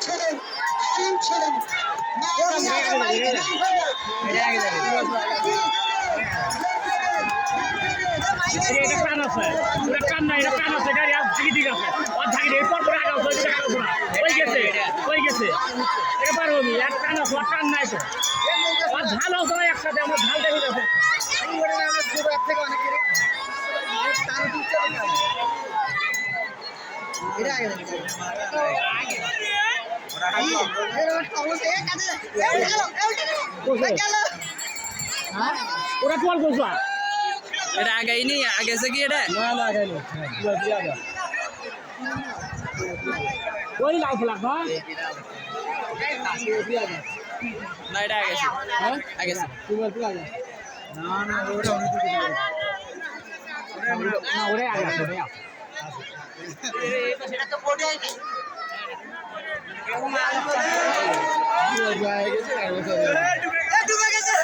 ছিলেন আলিম ছিলেন কান আছে কান নাই কান আছে গাড়ি আর ঠিক আছে আর ঢাকি এরপর পরে আগে ওই গেছে এবার হবি এক কান আছে আর কান নাই তো আর ঝাল হতো না একসাথে আমার ঝাল দেখে যাবে ওরা কল করছো এটা আগাই নি আগেছে কি এটা না না আগাইনি ওই লাউ ফলাক না না এটা আগেছে হ্যাঁ আগেছে তুমি আগে না ওটা ওরে আগে আছে ভাইয়া এটা তো বোর্ডে আছে ডুবে গেছে